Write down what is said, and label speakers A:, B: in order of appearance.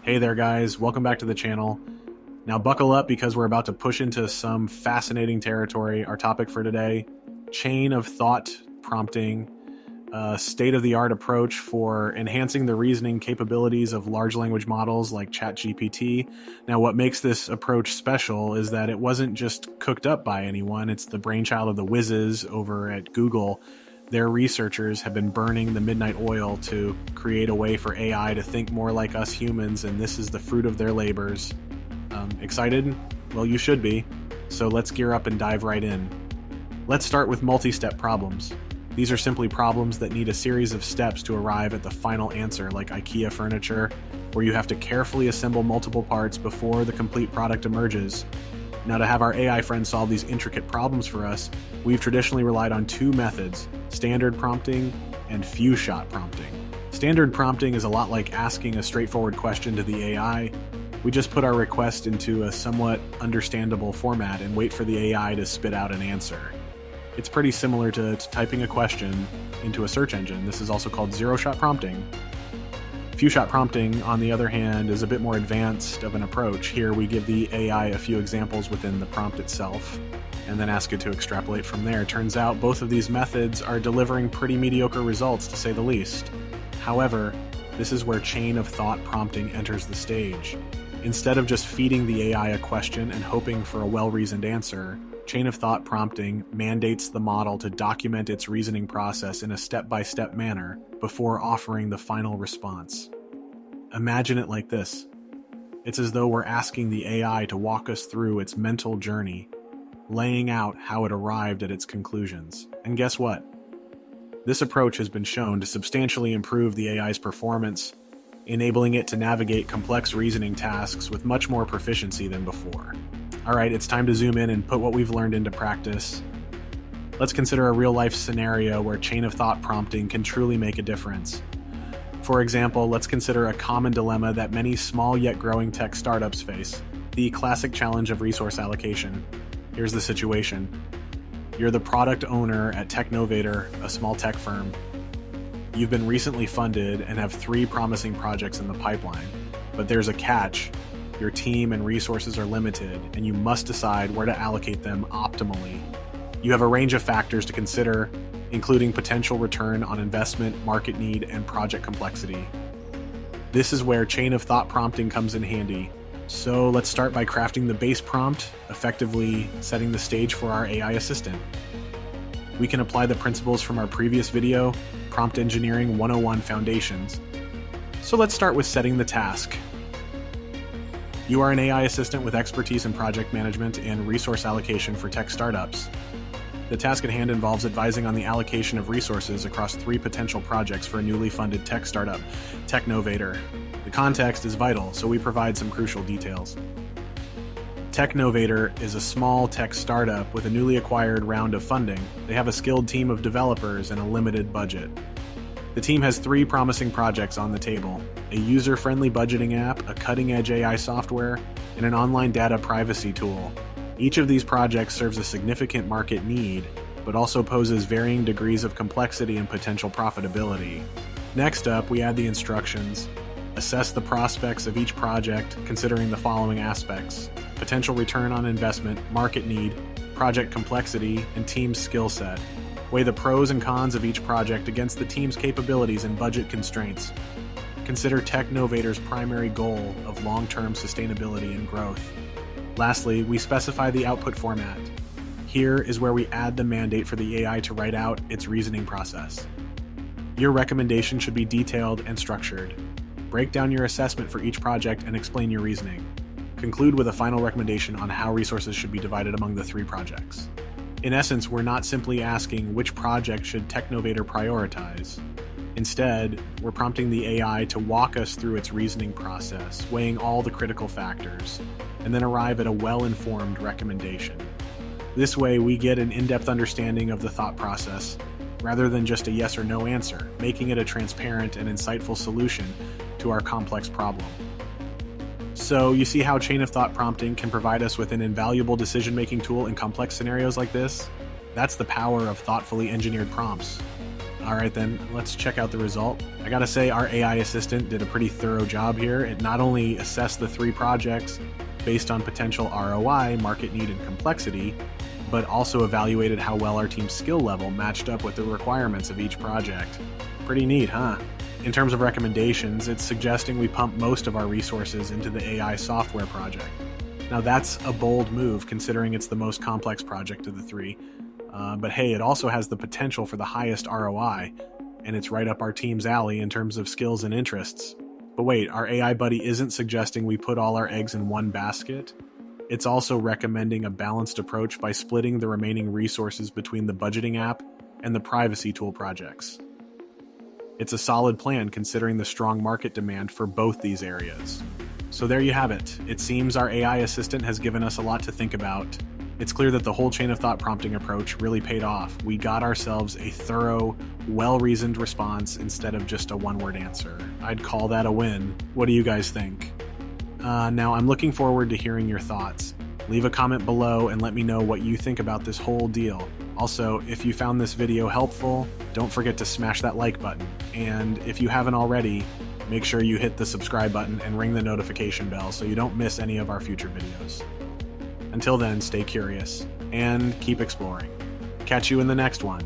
A: Hey there guys, welcome back to the channel. Now buckle up because we're about to push into some fascinating territory. Our topic for today, chain of thought prompting, a state-of-the-art approach for enhancing the reasoning capabilities of large language models like ChatGPT. Now what makes this approach special is that it wasn't just cooked up by anyone, it's the brainchild of the whizzes over at Google. Their researchers have been burning the midnight oil to create a way for AI to think more like us humans, and this is the fruit of their labors. Excited? Well, you should be. So let's gear up and dive right in. Let's start with multi-step problems. These are simply problems that need a series of steps to arrive at the final answer, like IKEA furniture, where you have to carefully assemble multiple parts before the complete product emerges. Now, to have our AI friends solve these intricate problems for us, we've traditionally relied on two methods: standard prompting and few-shot prompting. Standard prompting is a lot like asking a straightforward question to the AI. We just put our request into a somewhat understandable format and wait for the AI to spit out an answer. It's pretty similar to typing a question into a search engine. This is also called zero-shot prompting. Few-shot prompting, on the other hand, is a bit more advanced of an approach. Here we give the AI a few examples within the prompt itself, and then ask it to extrapolate from there. Turns out both of these methods are delivering pretty mediocre results, to say the least. However, this is where chain of thought prompting enters the stage. Instead of just feeding the AI a question and hoping for a well-reasoned answer, chain of thought prompting mandates the model to document its reasoning process in a step-by-step manner before offering the final response. Imagine it like this. It's as though we're asking the AI to walk us through its mental journey, laying out how it arrived at its conclusions. And guess what? This approach has been shown to substantially improve the AI's performance, enabling it to navigate complex reasoning tasks with much more proficiency than before. Alright, it's time to zoom in and put what we've learned into practice. Let's consider a real-life scenario where chain of thought prompting can truly make a difference. For example, let's consider a common dilemma that many small yet growing tech startups face: the classic challenge of resource allocation. Here's the situation. You're the product owner at Technovator, a small tech firm. You've been recently funded and have 3 promising projects in the pipeline. But there's a catch. Your team and resources are limited, and you must decide where to allocate them optimally. You have a range of factors to consider, including potential return on investment, market need, and project complexity. This is where chain of thought prompting comes in handy. So let's start by crafting the base prompt, effectively setting the stage for our AI assistant. We can apply the principles from our previous video, Prompt Engineering 101 Foundations. So let's start with setting the task. You are an AI assistant with expertise in project management and resource allocation for tech startups. The task at hand involves advising on the allocation of resources across 3 potential projects for a newly funded tech startup, Technovator. The context is vital, so we provide some crucial details. Technovator is a small tech startup with a newly acquired round of funding. They have a skilled team of developers and a limited budget. The team has 3 promising projects on the table: a user-friendly budgeting app, a cutting-edge AI software, and an online data privacy tool. Each of these projects serves a significant market need, but also poses varying degrees of complexity and potential profitability. Next up, we add the instructions. Assess the prospects of each project, considering the following aspects: potential return on investment, market need, project complexity, and team skill set. Weigh the pros and cons of each project against the team's capabilities and budget constraints. Consider Technovator's primary goal of long-term sustainability and growth. Lastly, we specify the output format. Here is where we add the mandate for the AI to write out its reasoning process. Your recommendation should be detailed and structured. Break down your assessment for each project and explain your reasoning. Conclude with a final recommendation on how resources should be divided among the 3 projects. In essence, we're not simply asking which project should Technovator prioritize. Instead, we're prompting the AI to walk us through its reasoning process, weighing all the critical factors, and then arrive at a well-informed recommendation. This way, we get an in-depth understanding of the thought process, rather than just a yes or no answer, making it a transparent and insightful solution to our complex problem. So you see how chain of thought prompting can provide us with an invaluable decision-making tool in complex scenarios like this? That's the power of thoughtfully engineered prompts. All right, then, let's check out the result. I gotta say, our AI assistant did a pretty thorough job here. It not only assessed the 3 projects based on potential ROI, market need, and complexity, but also evaluated how well our team's skill level matched up with the requirements of each project. Pretty neat, huh? In terms of recommendations, it's suggesting we pump most of our resources into the AI software project. Now that's a bold move considering it's the most complex project of the 3. But hey, it also has the potential for the highest ROI, and it's right up our team's alley in terms of skills and interests. But wait, our AI buddy isn't suggesting we put all our eggs in one basket. It's also recommending a balanced approach by splitting the remaining resources between the budgeting app and the privacy tool projects. It's a solid plan considering the strong market demand for both these areas. So there you have it. It seems our AI assistant has given us a lot to think about. It's clear that the whole chain of thought prompting approach really paid off. We got ourselves a thorough, well-reasoned response instead of just a one-word answer. I'd call that a win. What do you guys think? Now, I'm looking forward to hearing your thoughts. Leave a comment below and let me know what you think about this whole deal. Also, if you found this video helpful, don't forget to smash that like button. And if you haven't already, make sure you hit the subscribe button and ring the notification bell so you don't miss any of our future videos. Until then, stay curious and keep exploring. Catch you in the next one.